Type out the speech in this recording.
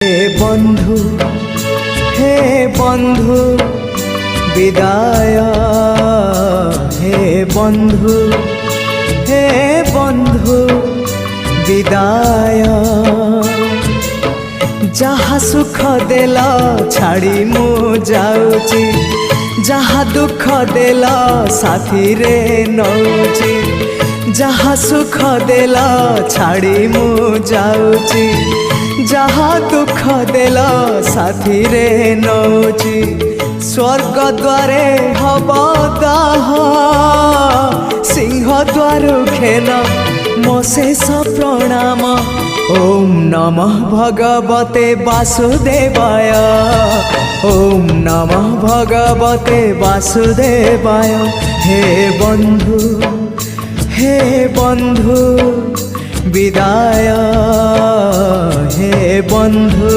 হে বন্ধু, হে বন্ধু বিদায়, হে বন্ধু, হে বন্ধু বিদায়। যাহা সুখ দেল ছাড়ি মু যাউছি, যাহা দুঃখ দেল সাথীরে নৌছি। যাহা সুখ দেল ছাড়ি মু যাউছি, যাহা দুঃখ দেল সাথীরে নৌছি। স্বর্গ দ্বারে হব দাহ, সিংহ দ্বার ঘেন মো শেষ প্রণাম। ওম নমঃ ভগবতে বাসুদেবায়, ওম নমঃ ভগবতে বাসুদেবায়। হে বন্ধু, হে বন্ধু বিদায়, হে বন্ধু।